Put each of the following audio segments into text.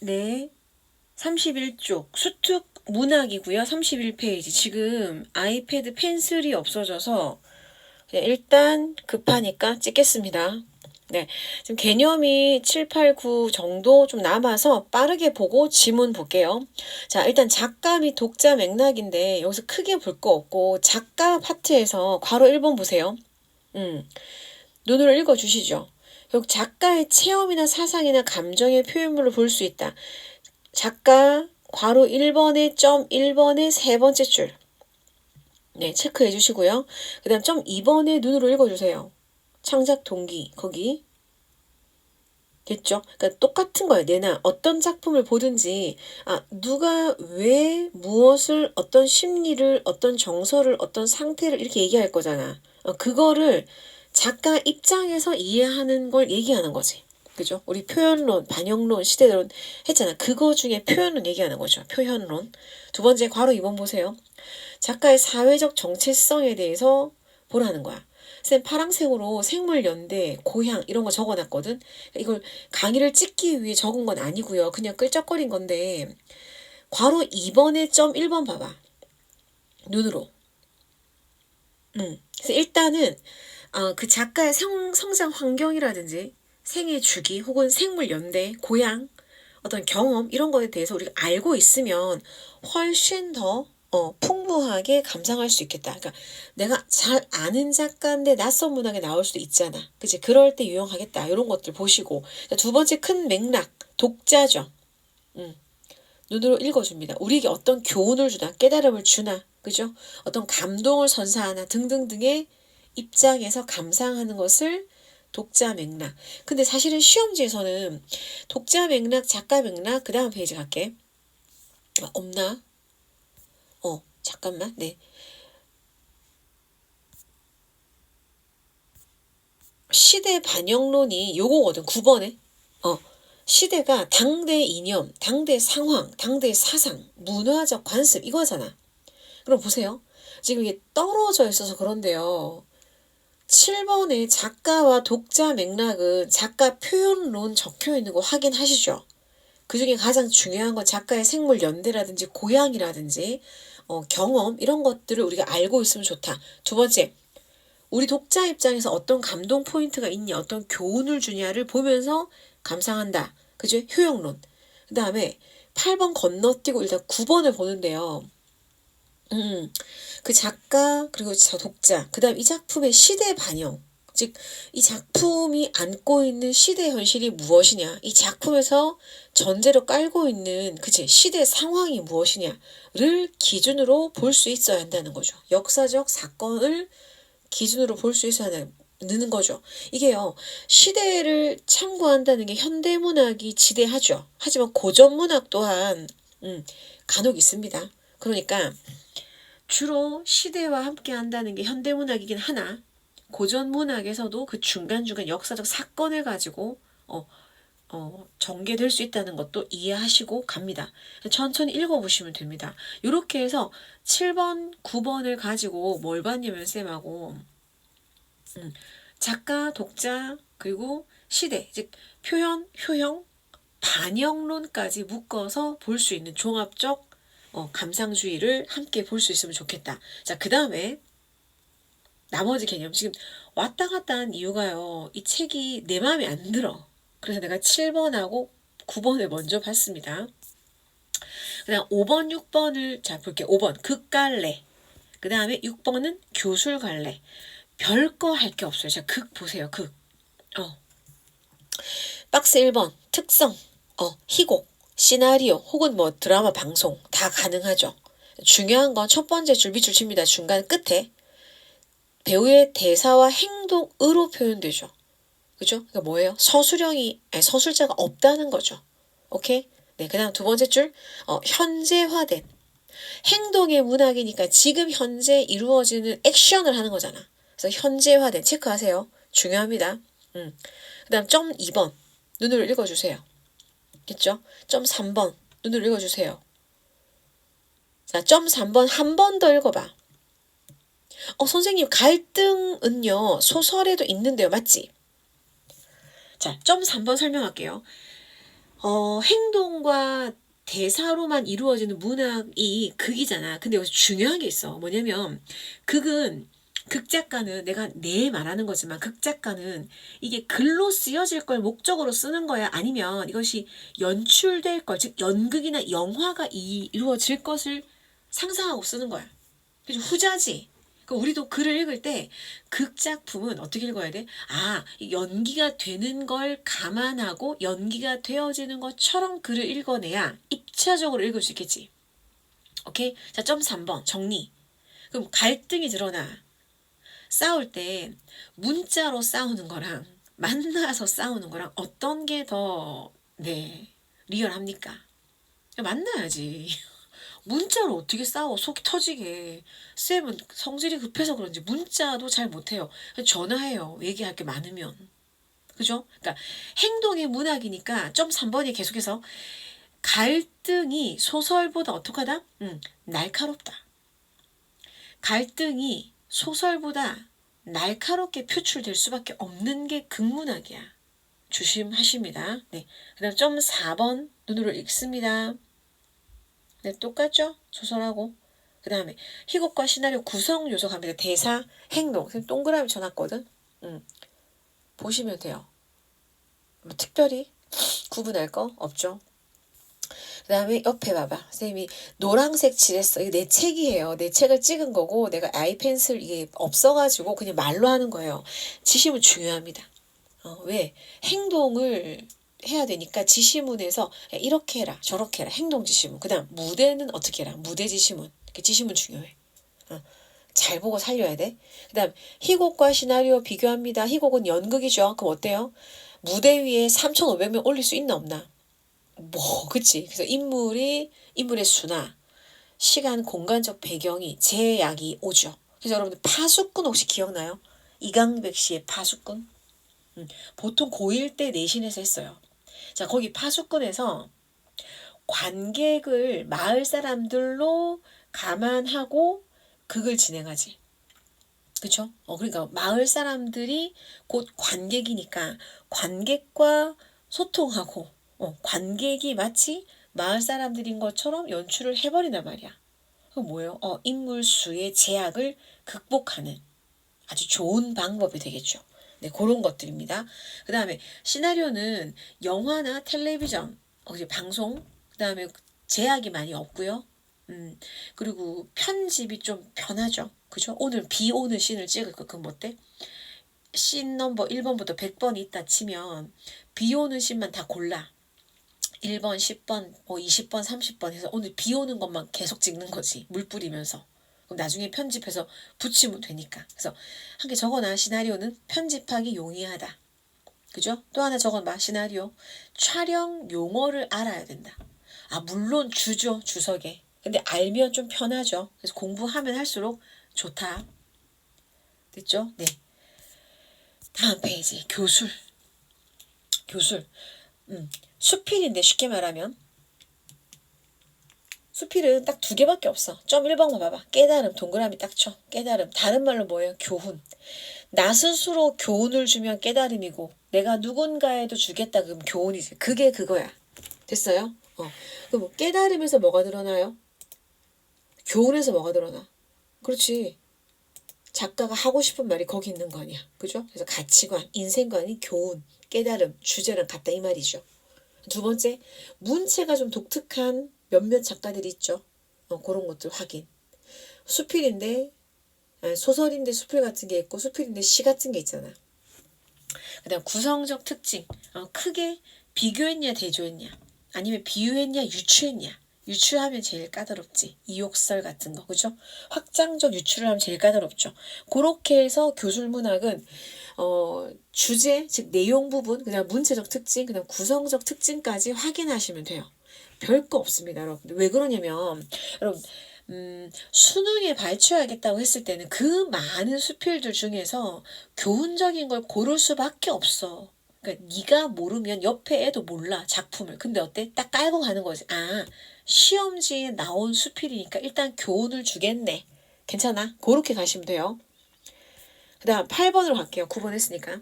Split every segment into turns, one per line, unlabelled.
네. 31쪽 수특 문학이고요. 31페이지. 지금 아이패드 펜슬이 없어져서 일단 급하니까 찍겠습니다. 네. 지금 개념이 7, 8, 9 정도 좀 남아서 빠르게 보고 지문 볼게요. 자, 일단 작가 및 독자 맥락인데 여기서 크게 볼 거 없고 작가 파트에서 괄호 1번 보세요. 눈으로 읽어주시죠. 결국 작가의 체험이나 사상이나 감정의 표현물로 볼 수 있다. 작가 괄호 1번에 점 1번에 세 번째 줄. 네, 체크해 주시고요. 그 다음 점 2번에 눈으로 읽어주세요. 창작 동기, 거기. 됐죠? 그러니까 똑같은 거예요. 내나 어떤 작품을 보든지, 누가 왜 무엇을, 어떤 심리를, 어떤 정서를, 어떤 상태를 이렇게 얘기할 거잖아. 그거를 작가 입장에서 이해하는 걸 얘기하는 거지. 그죠? 우리 표현론, 반영론, 시대론 했잖아. 그거 중에 표현론 얘기하는 거죠. 표현론. 두 번째, 괄호 2번 보세요. 작가의 사회적 정체성에 대해서 보라는 거야. 쌤 파랑색으로 생물 연대, 고향 이런 거 적어놨거든. 이걸 강의를 찍기 위해 적은 건 아니고요. 그냥 끌적거린 건데 괄호 2번에 점 1번 봐봐. 눈으로. 그래서 일단은 그 작가의 성장 환경이라든지 생애 주기 혹은 생물 연대, 고향, 어떤 경험 이런 거에 대해서 우리가 알고 있으면 훨씬 더 풍부하게 감상할 수 있겠다. 그러니까 내가 잘 아는 작가인데 낯선 문학에 나올 수도 있잖아. 그치? 그럴 때 유용하겠다. 이런 것들 보시고. 두 번째 큰 맥락, 독자죠. 눈으로 읽어줍니다. 우리에게 어떤 교훈을 주나, 깨달음을 주나, 그죠? 어떤 감동을 선사하나 등등등의 입장에서 감상하는 것을 독자 맥락. 근데 사실은 시험지에서는 독자 맥락, 작가 맥락, 그 다음 페이지 갈게. 없나? 잠깐만. 네. 시대 반영론이 요거거든. 9번에. 시대가 당대 이념, 당대 상황, 당대 사상, 문화적 관습 이거잖아. 그럼 보세요. 지금 이게 떨어져 있어서 그런데요. 7번의 작가와 독자 맥락은 작가 표현론 적혀 있는 거 확인하시죠? 그 중에 가장 중요한 건 작가의 생물 연대라든지 고향이라든지 경험 이런 것들을 우리가 알고 있으면 좋다. 두 번째, 우리 독자 입장에서 어떤 감동 포인트가 있냐, 어떤 교훈을 주냐를 보면서 감상한다. 그죠? 효용론. 그 다음에 8번 건너뛰고 일단 9번을 보는데요. 그 작가 그리고 독자 그 다음 이 작품의 시대 반영 즉 이 작품이 안고 있는 시대 현실이 무엇이냐 이 작품에서 전제로 깔고 있는 그치 시대 상황이 무엇이냐를 기준으로 볼 수 있어야 한다는 거죠. 역사적 사건을 기준으로 볼 수 있어야 하는 거죠. 이게요 시대를 참고한다는 게 현대문학이 지대하죠. 하지만 고전문학 또한 간혹 있습니다. 그러니까 주로 시대와 함께 한다는 게 현대문학이긴 하나 고전문학에서도 그 중간중간 역사적 사건을 가지고 전개될 수 있다는 것도 이해하시고 갑니다. 천천히 읽어보시면 됩니다. 이렇게 해서 7번, 9번을 가지고 뭘 봤냐면 쌤하고 작가, 독자, 그리고 시대, 즉 표현, 효형, 반영론까지 묶어서 볼 수 있는 종합적 감상주의를 함께 볼 수 있으면 좋겠다. 자, 그 다음에 나머지 개념. 지금 왔다 갔다 한 이유가요. 이 책이 내 마음에 안 들어. 그래서 내가 7번하고 9번을 먼저 봤습니다. 그 다음 5번, 6번을 자 볼게요. 5번 극갈래. 그 다음에 6번은 교술갈래. 별거 할 게 없어요. 자, 극 보세요. 극. 박스 1번 특성. 희곡. 시나리오 혹은 뭐 드라마 방송 다 가능하죠. 중요한 건 첫 번째 줄 밑줄 칩니다. 중간 끝에 배우의 대사와 행동으로 표현되죠. 그죠? 그러니까 뭐예요? 서술자가 없다는 거죠. 오케이? 네, 그 다음 두 번째 줄, 현재화된. 행동의 문학이니까 지금 현재 이루어지는 액션을 하는 거잖아. 그래서 현재화된, 체크하세요. 중요합니다. 그 다음 점 2번, 눈으로 읽어주세요. 됐죠? 점 3번, 눈으로 읽어주세요. 자, 점 3번 한 번 더 읽어봐. 선생님, 갈등은요, 소설에도 있는데요. 맞지? 자, 점 3번 설명할게요. 행동과 대사로만 이루어지는 문학이 극이잖아. 근데 여기서 중요한 게 있어. 뭐냐면 극은 극작가는 내가 내 말하는 거지만 극작가는 이게 글로 쓰여질 걸 목적으로 쓰는 거야? 아니면 이것이 연출될 걸, 즉 연극이나 영화가 이루어질 것을 상상하고 쓰는 거야. 그죠? 후자지. 그러니까 우리도 글을 읽을 때 극작품은 어떻게 읽어야 돼? 아, 연기가 되는 걸 감안하고 연기가 되어지는 것처럼 글을 읽어내야 입체적으로 읽을 수 있겠지. 오케이? 자, 점 3번 정리. 그럼 갈등이 드러나. 싸울 때 문자로 싸우는 거랑 만나서 싸우는 거랑 어떤 게 더, 네, 리얼합니까? 만나야지. 문자로 어떻게 싸워? 속이 터지게. 쌤은 성질이 급해서 그런지 문자도 잘 못해요. 전화해요. 얘기할 게 많으면. 그죠? 그러니까 행동의 문학이니까 점 3번이 계속해서 갈등이 소설보다 어떡하다? 날카롭다. 갈등이 소설보다 날카롭게 표출될 수밖에 없는 게 극문학이야. 조심하십니다. 네. 그 다음 점 4번 눈으로 읽습니다. 네, 똑같죠? 소설하고. 그 다음에 희곡과 시나리오 구성 요소 갑니다. 대사, 행동. 동그라미 쳐놨거든. 보시면 돼요. 뭐 특별히 구분할 거 없죠. 그 다음에 옆에 봐봐. 선생님이 노란색 칠했어. 이게 내 책이에요. 내 책을 찍은 거고 내가 아이펜슬 이게 없어가지고 그냥 말로 하는 거예요. 지심은 중요합니다. 왜? 행동을 해야 되니까 지시문에서 이렇게 해라 저렇게 해라 행동 지시문. 그 다음 무대는 어떻게 해라 무대 지시문. 지시문 중요해. 잘 보고 살려야 돼. 그 다음 희곡과 시나리오 비교합니다. 희곡은 연극이죠. 그럼 어때요? 무대 위에 3,500명 올릴 수 있나 없나? 뭐 그치. 그래서 인물의 수나 시간 공간적 배경이 제약이 오죠. 그래서 여러분들 파수꾼 혹시 기억나요? 이강백 씨의 파수꾼? 보통 고1 때 내신에서 했어요. 자, 거기 파수꾼에서 관객을 마을 사람들로 감안하고 극을 진행하지. 그쵸? 그러니까 마을 사람들이 곧 관객이니까 관객과 소통하고 관객이 마치 마을 사람들인 것처럼 연출을 해버린단 말이야. 그 뭐예요? 인물 수의 제약을 극복하는 아주 좋은 방법이 되겠죠. 네, 그런 것들입니다. 그 다음에 시나리오는 영화나 텔레비전, 방송, 그 다음에 제약이 많이 없고요. 그리고 편집이 좀 편하죠. 그죠? 오늘 비 오는 씬을 찍을 거, 그건 뭐 어때? 씬 넘버 1번부터 100번이 있다 치면 비 오는 씬만 다 골라. 1번, 10번, 20번, 30번 해서 오늘 비 오는 것만 계속 찍는 거지. 물 뿌리면서. 그럼 나중에 편집해서 붙이면 되니까. 그래서 한 개 적어놔. 시나리오는 편집하기 용이하다. 그죠? 또 하나 적어봐. 시나리오. 촬영 용어를 알아야 된다. 물론 주죠. 주석에. 근데 알면 좀 편하죠. 그래서 공부하면 할수록 좋다. 됐죠? 네. 다음 페이지. 교술. 수필인데 쉽게 말하면 수필은 딱 2개밖에 없어. 점 1번만 봐봐. 깨달음 동그라미 딱 쳐. 깨달음. 다른 말로 뭐예요? 교훈. 나 스스로 교훈을 주면 깨달음이고 내가 누군가에도 주겠다 그러면 교훈이지. 그게 그거야. 됐어요? 그럼 뭐 깨달음에서 뭐가 드러나요? 교훈에서 뭐가 드러나? 그렇지. 작가가 하고 싶은 말이 거기 있는 거 아니야. 그죠? 그래서 가치관, 인생관이 교훈, 깨달음, 주제랑 같다 이 말이죠. 2번째, 문체가 좀 독특한 몇몇 작가들이 있죠. 그런 것들 확인. 수필인데 소설인데 수필 같은 게 있고 수필인데 시 같은 게 있잖아. 그 다음 구성적 특징. 크게 비교했냐 대조했냐 아니면 비유했냐 유추했냐. 유추하면 제일 까다롭지. 이욕설 같은 거 그죠? 확장적 유추를 하면 제일 까다롭죠. 그렇게 해서 교술문학은 주제 즉 내용 부분 그다음 문체적 특징 그다음 구성적 특징까지 확인하시면 돼요. 별거 없습니다 여러분. 왜 그러냐면 여러분 수능에 발표하겠다고 했을 때는 그 많은 수필들 중에서 교훈적인 걸 고를 수밖에 없어. 그러니까 네가 모르면 옆에 애도 몰라 작품을. 근데 어때? 딱 깔고 가는 거지. 시험지에 나온 수필이니까 일단 교훈을 주겠네. 괜찮아? 그렇게 가시면 돼요. 그 다음 8번으로 갈게요. 9번 했으니까.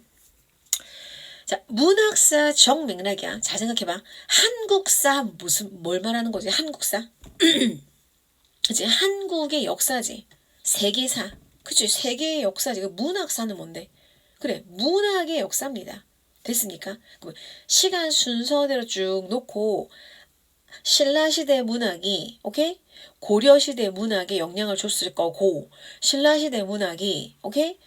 자, 문학사 정맥락이야. 잘 생각해봐. 한국사 뭘 말하는 거지? 한국사. 그치? 한국의 역사지. 세계사. 그치? 세계의 역사지. 그 문학사는 뭔데? 그래, 문학의 역사입니다. 됐습니까? 시간 순서대로 쭉 놓고 신라시대 문학이 오케이? 고려시대 문학에 영향을 줬을 거고 신라시대 문학이 오케이?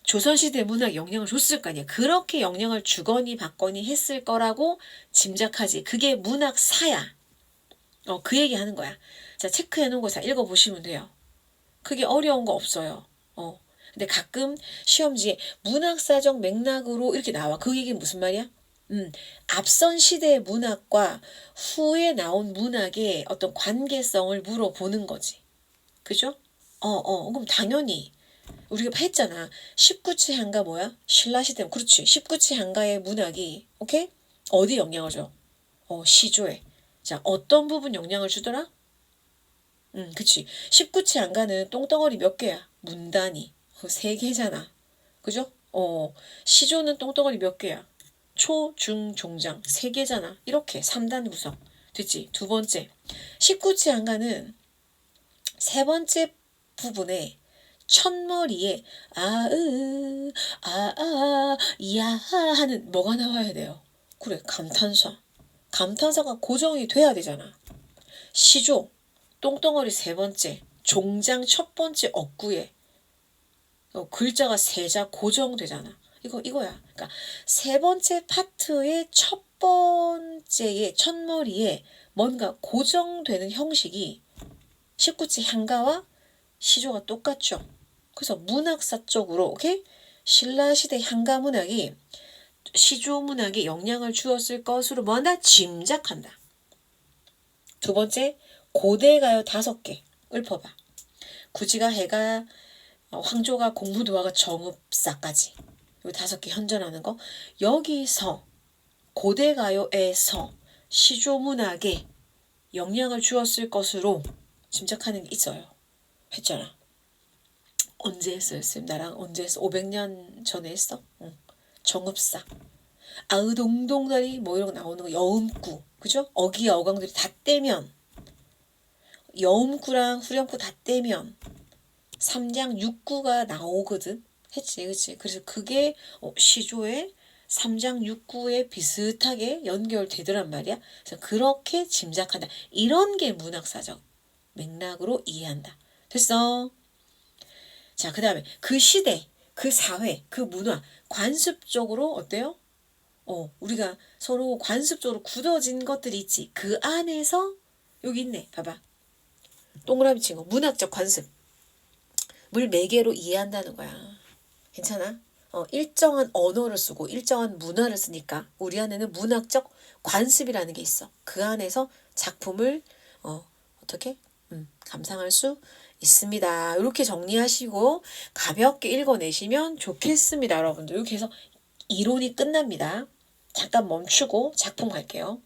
조선시대 문학에 영향을 줬을 거 아니야. 그렇게 영향을 주거니 받거니 했을 거라고 짐작하지. 그게 문학사야. 그 얘기 하는 거야. 자, 체크해 놓은 거 자, 읽어보시면 돼요. 그게 어려운 거 없어요. 근데 가끔 시험지에 문학사적 맥락으로 이렇게 나와. 그 얘기는 무슨 말이야? 앞선 시대의 문학과 후에 나온 문학의 어떤 관계성을 물어보는 거지. 그죠? 그럼 당연히 우리가 했잖아. 19치 한가 뭐야? 신라시대. 그렇지. 19치 한가의 문학이 오케이? 어디 영향을 줘? 시조에. 자, 어떤 부분 영향을 주더라? 그치. 19치 한가는 똥덩어리 몇 개야? 문단이. 3개잖아. 그죠? 시조는 똥덩어리 몇 개야? 초, 중, 종장 3개잖아. 이렇게 3단 구성. 됐지? 두 번째. 19치 한가는 세 번째 부분에 첫머리에 야 하는 뭐가 나와야 돼요? 그래, 감탄사. 감탄사가 고정이 돼야 되잖아. 시조, 똥덩어리 세 번째, 종장 첫 번째 억구에 글자가 세자 고정되잖아. 이거야. 그러니까 세 번째 파트의 첫 번째의 첫머리에 뭔가 고정되는 형식이 19치 향가와 시조가 똑같죠. 그래서 문학사 쪽으로 오케이? 신라시대 향가 문학이 시조 문학에 영향을 주었을 것으로 뭐한다? 짐작한다. 두 번째, 고대가요 5개 읊어봐. 구지가 해가 황조가 공부도화가 정읍사까지 요 5개 현존하는 거. 여기서 고대가요에서 시조문학에 영향을 주었을 것으로 짐작하는 게 있어요. 했잖아. 언제 했어요? 쌤 나랑 언제 했어? 500년 전에 했어? 응. 정읍사. 아으동동다리 뭐 이런 거 나오는 거. 여음구. 그죠? 어기와 어강들이 다 떼면 여음구랑 후렴구 다 떼면 삼장 육구가 나오거든. 했지, 그치? 그래서 그게 시조의 삼장 육구에 비슷하게 연결되더란 말이야. 그래서 그렇게 짐작한다. 이런 게 문학사적 맥락으로 이해한다. 됐어? 자, 그 다음에 그 시대, 그 사회, 그 문화, 관습적으로 어때요? 우리가 서로 관습적으로 굳어진 것들이 있지. 그 안에서 여기 있네. 봐봐. 동그라미 친 거. 문학적 관습. 물 매개로 이해한다는 거야. 괜찮아? 일정한 언어를 쓰고 일정한 문화를 쓰니까 우리 안에는 문학적 관습이라는 게 있어. 그 안에서 작품을 어떻게 감상할 수 있습니다. 이렇게 정리하시고 가볍게 읽어내시면 좋겠습니다. 여러분들. 이렇게 해서 이론이 끝납니다. 잠깐 멈추고 작품 갈게요.